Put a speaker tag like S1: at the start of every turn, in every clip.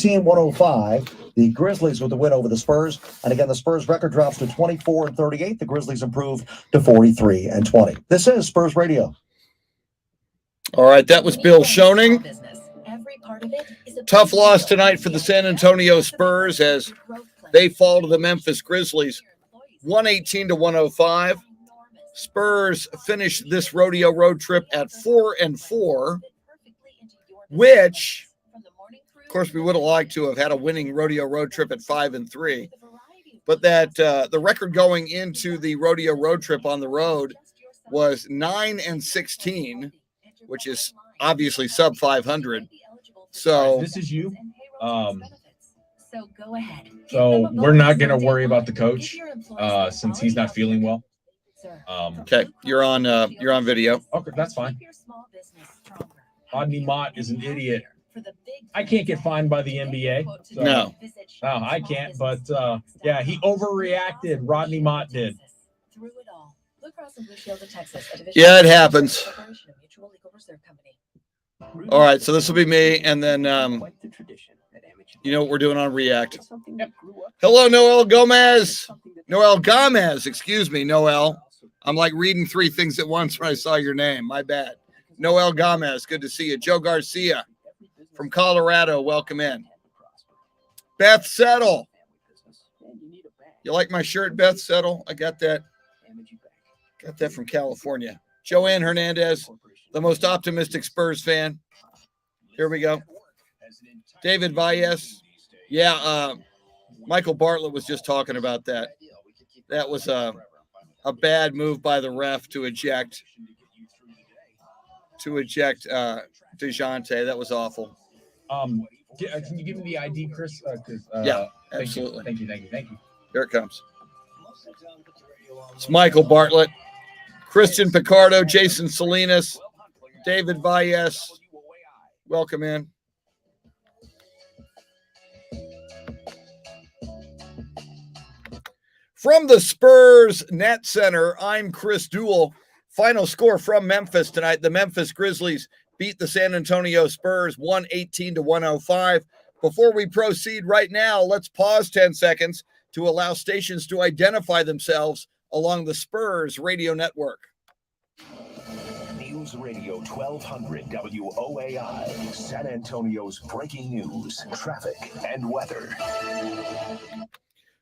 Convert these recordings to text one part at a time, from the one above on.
S1: 105. The Grizzlies with the win over the Spurs. And again, the Spurs record drops to 24-38. The Grizzlies improved to 43-20. This is Spurs Radio.
S2: All right, that was Bill Schoening. Tough loss tonight for the San Antonio Spurs as they fall to the Memphis Grizzlies 118-105. Spurs finish this rodeo road trip at 4-4, which, of course, we would have liked to have had a winning rodeo road trip at 5-3. But that the record going into the rodeo road trip on the road was 9-16, which is obviously sub 500. So
S3: this is you. So go ahead. So we're not going to worry about the coach since he's not feeling well.
S2: Okay, you're on video.
S3: Okay, that's fine. Rodney Mott is an idiot. I can't get fined by the NBA. So.
S2: No,
S3: I can't. But yeah, he overreacted. Rodney Mott did.
S2: Yeah, it happens. All right, so this will be me, and then you know what we're doing on React. Yep. Hello, Noel Gomez. Noel Gomez, excuse me, Noel. I'm like reading three things at once when I saw your name. My bad. Noel Gomez, good to see you. Joe Garcia from Colorado, welcome in. Beth Settle. You like my shirt, Beth Settle? I got that. Got that from California. Joanne Hernandez, the most optimistic Spurs fan. Here we go. David Valles. Yeah, Michael Bartlett was just talking about that. That was a bad move by the ref to eject DeJounte. That was awful.
S3: Can you give me the ID, Chris?
S2: Yeah, absolutely.
S3: Thank you.
S2: Here it comes. It's Michael Bartlett, Christian Picardo, Jason Salinas, David Valles. Welcome in. From the Spurs Net Center, I'm Chris Duel. Final score from Memphis tonight. The Memphis Grizzlies beat the San Antonio Spurs 118-105. Before we proceed right now, let's pause 10 seconds to allow stations to identify themselves along the Spurs radio network.
S4: News Radio 1200 WOAI, San Antonio's breaking news, traffic, and weather.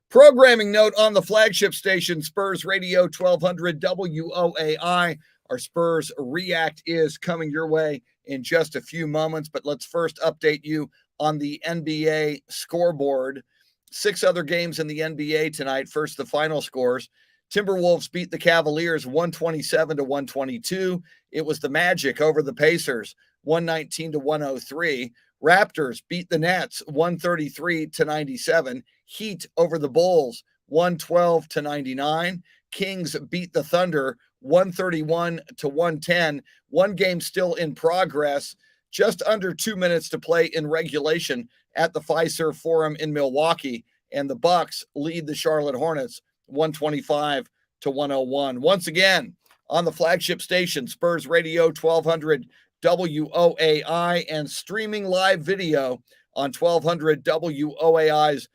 S2: Programming note on the flagship station, Spurs Radio 1200 WOAI. Our Spurs React is coming your way in just a few moments, but let's first update you on the NBA scoreboard. 6 other games in the NBA tonight. First, the final scores. Timberwolves beat the Cavaliers 127-122. It was the Magic over the Pacers 119-103. Raptors beat the Nets 133-97. Heat over the Bulls 112-99. Kings beat the Thunder 131-110. One game still in progress. Just under 2 minutes to play in regulation at the Fiserv Forum in Milwaukee, and the Bucks lead the Charlotte Hornets 125-101. Once again, on the flagship station, Spurs Radio 1200 WOAI, and streaming live video on 1200 WOAI's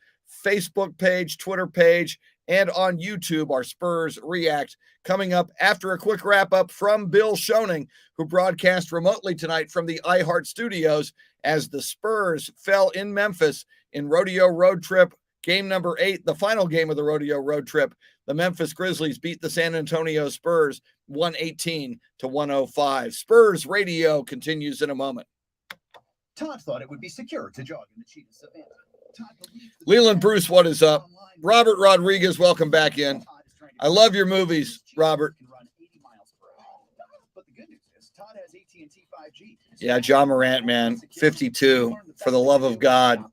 S2: Facebook page, Twitter page, and on YouTube, our Spurs React. Coming up after a quick wrap-up from Bill Schoening, who broadcast remotely tonight from the iHeart Studios as the Spurs fell in Memphis in Rodeo Road Trip, game number 8, the final game of the Rodeo Road Trip. The Memphis Grizzlies beat the San Antonio Spurs 118-105. Spurs Radio continues in a moment.
S5: Todd thought it would be secure to jog in the cheetah savannah.
S2: Leland Bruce, what is up? Robert Rodriguez, welcome back in. I love your movies, Robert. Yeah, John Morant, man, 52, for the love of God,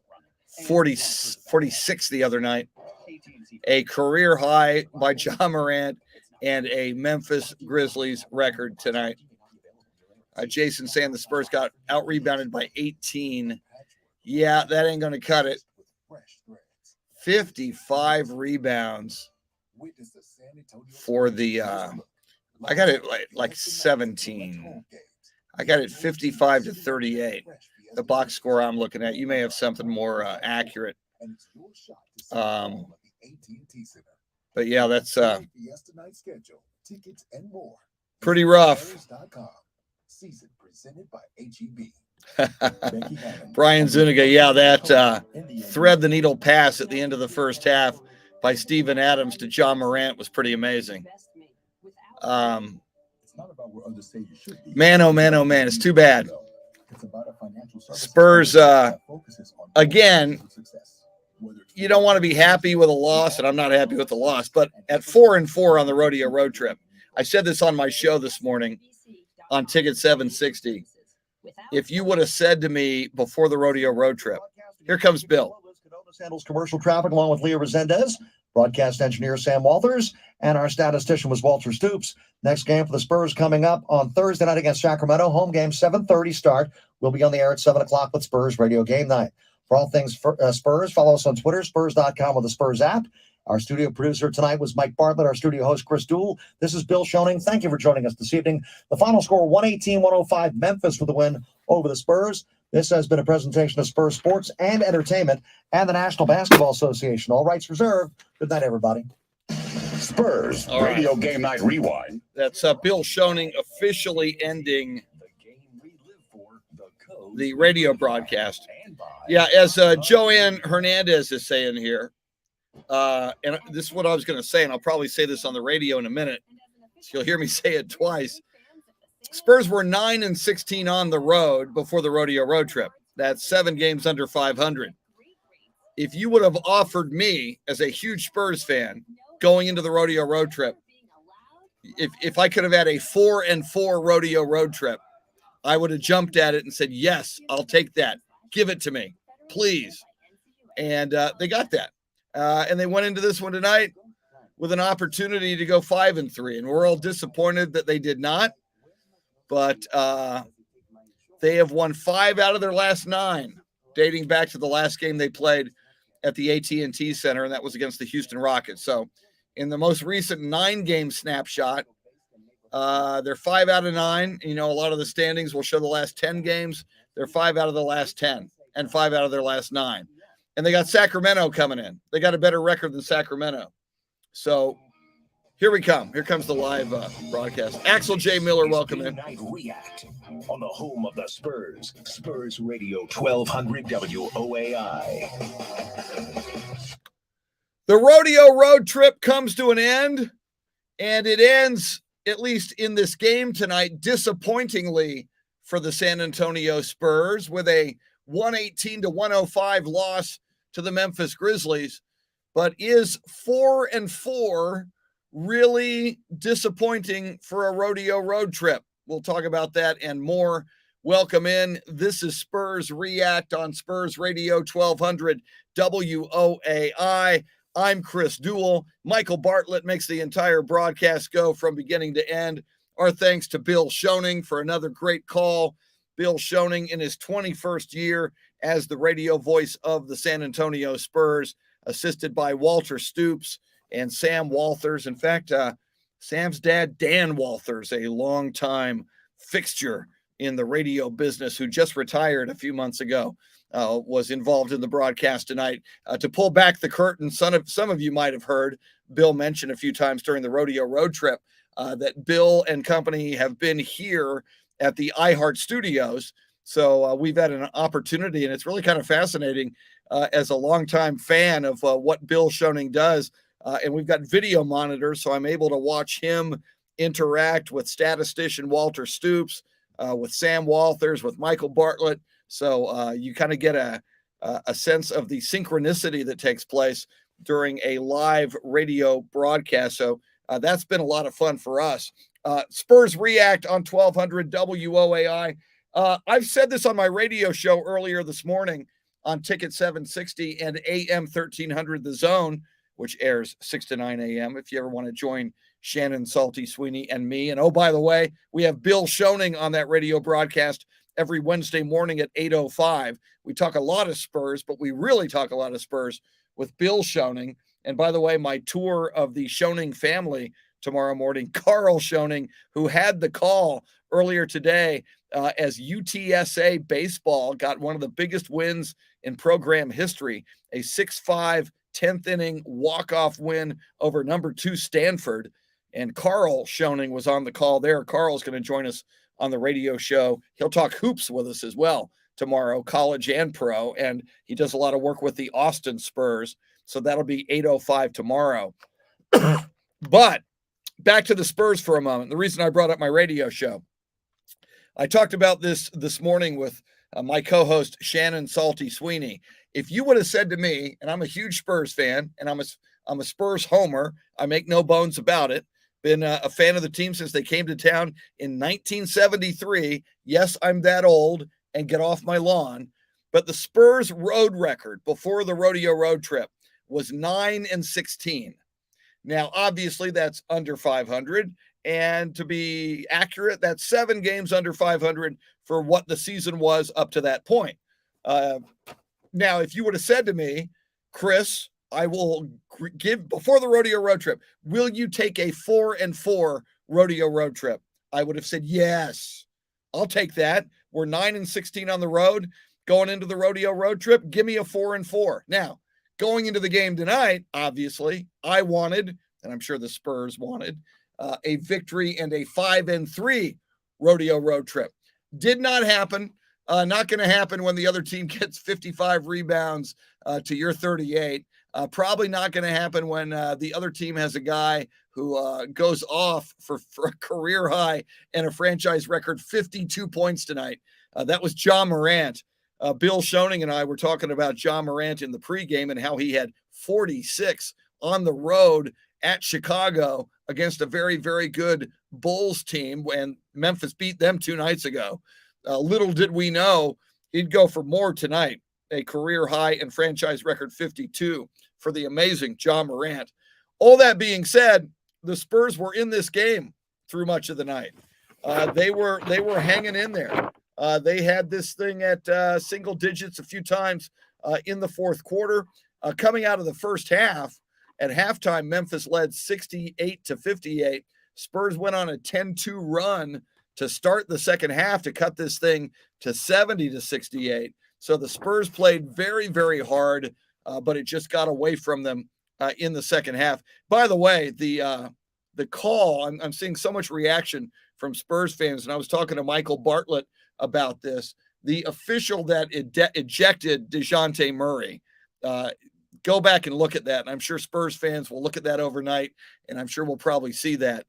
S2: 46 the other night. A career high by John Morant and a Memphis Grizzlies record tonight. Jason saying the Spurs got out-rebounded by 18. Yeah, that ain't going to cut it. 55 rebounds for the I got it like 17. I got it 55-38. the box score I'm looking at. You may have something more accurate. But yeah, that's pretty rough. Brian Zuniga, yeah, that thread the needle pass at the end of the first half by Steven Adams to John Morant was pretty amazing. Man, oh man, oh man, it's too bad. Spurs, again, you don't want to be happy with a loss, and I'm not happy with the loss, but at 4-4 on the Rodeo road trip, I said this on my show this morning on Ticket 760. If you would have said to me before the Rodeo road trip, here comes Bill.
S1: Handles commercial traffic along with Leah Resendez, broadcast engineer Sam Walters, and our statistician was Walter Stoops. Next game for the Spurs coming up on Thursday night against Sacramento. Home game, 7:30 start. We'll be on the air at 7 o'clock with Spurs Radio Game Night. For all things Spurs, follow us on Twitter, spurs.com, or the Spurs app. Our studio producer tonight was Mike Bartlett, our studio host, Chris Duel. This is Bill Schoening. Thank you for joining us this evening. The final score, 118-105, Memphis with the win over the Spurs. This has been a presentation of Spurs Sports and Entertainment and the National Basketball Association. All rights reserved. Good night, everybody.
S4: Spurs Radio Game Night Rewind.
S2: That's Bill Schoening officially ending the radio broadcast. Yeah, as Joanne Hernandez is saying here, and this is what I was going to say, and I'll probably say this on the radio in a minute. So you'll hear me say it twice. Spurs were 9-16 on the road before the Rodeo road trip. That's 7 games under 500. If you would have offered me, as a huge Spurs fan, going into the Rodeo road trip, if I could have had a 4-4 Rodeo road trip, I would have jumped at it and said, yes, I'll take that. Give it to me, please. And they got that. And they went into this one tonight with an opportunity to go 5-3. And we're all disappointed that they did not. But they have won 5 out of their last 9, dating back to the last game they played at the AT&T Center, and that was against the Houston Rockets. So in the most recent 9-game snapshot, they're 5 out of 9. You know, a lot of the standings will show the last 10 games. They're 5 out of the last 10 and 5 out of their last 9. And they got Sacramento coming in. They got a better record than Sacramento. So here we come. Here comes the live broadcast. Axel J. Miller, welcome in.
S4: React on the home of the Spurs. Spurs Radio 1200 WOAI.
S2: The Rodeo road trip comes to an end, and it ends, at least in this game tonight, disappointingly for the San Antonio Spurs with a 118-105 loss to the Memphis Grizzlies. But is 4-4 really disappointing for a Rodeo road trip? We'll talk about that and more. Welcome in. This is Spurs React on Spurs Radio 1200 WOAI. I'm Chris Duel. Michael Bartlett makes the entire broadcast go from beginning to end. Our thanks to Bill Schoening for another great call. Bill Schoening in his 21st year as the radio voice of the San Antonio Spurs, assisted by Walter Stoops and Sam Walters. In fact, Sam's dad, Dan Walters, a longtime fixture in the radio business who just retired a few months ago, was involved in the broadcast tonight. To pull back the curtain, some of you might have heard Bill mention a few times during the Rodeo road trip that Bill and company have been here at the iHeart Studios. So we've had an opportunity, and it's really kind of fascinating as a longtime fan of what Bill Schoening does. And we've got video monitors, so I'm able to watch him interact with statistician Walter Stoops, with Sam Walters, with Michael Bartlett. So you kind of get a sense of the synchronicity that takes place during a live radio broadcast. So that's been a lot of fun for us. Spurs React on 1200 WOAI. I've said this on my radio show earlier this morning on Ticket 760 and AM 1300 The Zone, which airs 6 to 9 a.m. if you ever want to join Shannon, Salty, Sweeney, and me. And oh, by the way, we have Bill Schoening on that radio broadcast every Wednesday morning at 8:05. We talk a lot of Spurs, but we really talk a lot of Spurs with Bill Schoening. And by the way, my tour of the Schoening family tomorrow morning, Carl Schoening, who had the call earlier today as UTSA baseball got one of the biggest wins in program history, a 6-5 10th inning walk-off win over number 2 Stanford. And Carl Schoening was on the call there. Carl's going to join us on the radio show. He'll talk hoops with us as well tomorrow, college and pro. And he does a lot of work with the Austin Spurs. So that'll be 8:05 tomorrow. But back to the Spurs for a moment. The reason I brought up my radio show, I talked about this morning with my co-host Shannon Salty Sweeney. If you would have said to me, and I'm a huge Spurs fan, and I'm a Spurs homer, I make no bones about it. Been a fan of the team since they came to town in 1973. Yes, I'm that old, and get off my lawn. But the Spurs road record before the rodeo road trip was 9-16. Now, obviously, that's under 500. And to be accurate, that's 7 games under 500 for what the season was up to that point. Now, if you would have said to me, Chris, I will give before the rodeo road trip, will you take a 4-4 rodeo road trip? I would have said, yes, I'll take that. We're 9-16 on the road going into the rodeo road trip. Give me a 4-4. Now, going into the game tonight, obviously, I wanted, and I'm sure the Spurs wanted, a victory and a 5-3 rodeo road trip. Did not happen. Not going to happen when the other team gets 55 rebounds to your 38. Probably not going to happen when the other team has a guy who goes off for a career high and a franchise record 52 points tonight. That was John Morant. Bill Schoening and I were talking about John Morant in the pregame and how he had 46 on the road at Chicago against a very, very good Bulls team when Memphis beat them 2 nights ago. Little did we know he'd go for more tonight, a career high and franchise record 52 for the amazing John Morant. All that being said, the Spurs were in this game through much of the night. They were hanging in there. They had this thing at single digits a few times in the fourth quarter. Coming out of the first half, at halftime, Memphis led 68-58. Spurs went on a 10-2 run to start the second half to cut this thing to 70-68. So the Spurs played very, very hard, but it just got away from them in the second half. By the way, the call, I'm seeing so much reaction from Spurs fans, and I was talking to Michael Bartlett about this. The official that ejected DeJounte Murray, go back and look at that. And I'm sure Spurs fans will look at that overnight, and I'm sure we'll probably see that.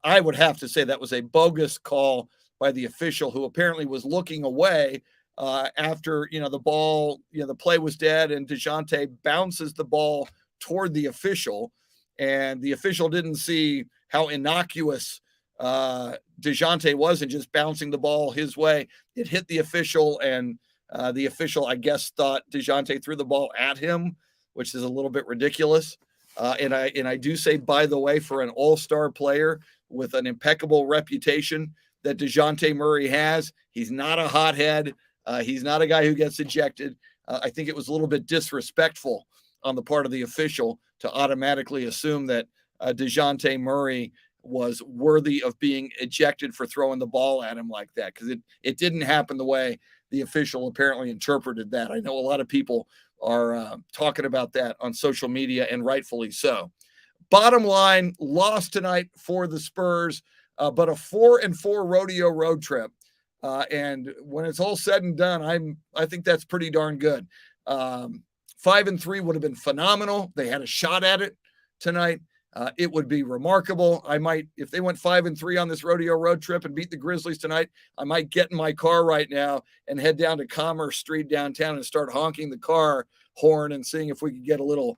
S2: I would have to say that was a bogus call by the official who apparently was looking away after, the ball, the play was dead, and DeJounte bounces the ball toward the official, and the official didn't see how innocuous DeJounte was in just bouncing the ball his way. It hit the official, and the official, I guess, thought DeJounte threw the ball at him, which is a little bit ridiculous. And I do say, by the way, for an all-star player with an impeccable reputation that DeJounte Murray has, he's not a hothead. He's not a guy who gets ejected. I think it was a little bit disrespectful on the part of the official to automatically assume that DeJounte Murray was worthy of being ejected for throwing the ball at him like that, because it didn't happen the way the official apparently interpreted that. I know a lot of people are talking about that on social media, and rightfully so. Bottom line, lost tonight for the Spurs, but a 4-4 rodeo road trip. And when it's all said and done, I think that's pretty darn good. 5-3 would have been phenomenal. They had a shot at it tonight. It would be remarkable. I might, if they went 5-3 on this rodeo road trip and beat the Grizzlies tonight, I might get in my car right now and head down to Commerce Street downtown and start honking the car horn and seeing if we could get a little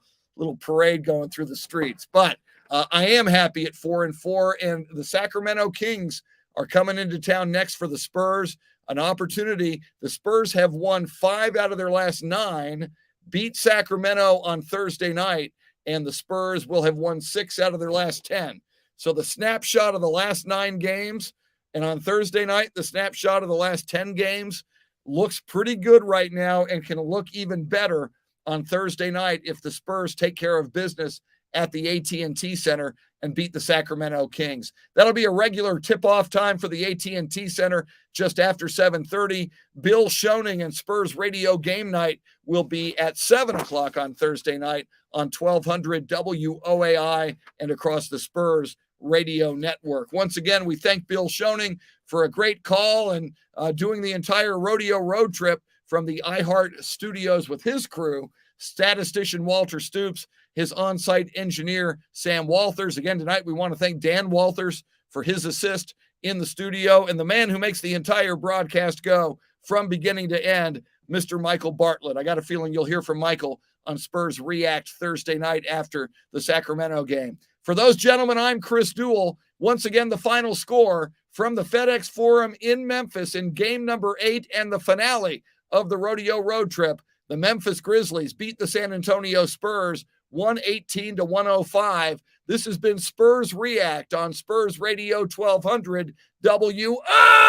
S2: parade going through the streets. But I am happy at 4-4, and the Sacramento Kings are coming into town next for the Spurs. An opportunity. The Spurs have won 5 out of their last 9, beat Sacramento on Thursday night, and the Spurs will have won 6 out of their last 10. So the snapshot of the last 9 games, and on Thursday night, the snapshot of the last 10 games looks pretty good right now and can look even better on Thursday night if the Spurs take care of business at the AT&T Center and beat the Sacramento Kings. That'll be a regular tip-off time for the AT&T Center just after 7:30. Bill Schoening and Spurs Radio Game Night will be at 7 o'clock on Thursday night on 1200 WOAI and across the Spurs Radio Network. Once again, we thank Bill Schoening for a great call and doing the entire rodeo road trip from the iHeart studios with his crew, statistician Walter Stoops, his on-site engineer, Sam Walters. Again, tonight we want to thank Dan Walters for his assist in the studio, and the man who makes the entire broadcast go from beginning to end, Mr. Michael Bartlett. I got a feeling you'll hear from Michael on Spurs React Thursday night after the Sacramento game. For those gentlemen, I'm Chris Duel. Once again, the final score from the FedEx Forum in Memphis in game number 8 and the finale of the rodeo road trip. The Memphis Grizzlies beat the San Antonio Spurs 118-105. This has been Spurs React on Spurs Radio 1200 WO.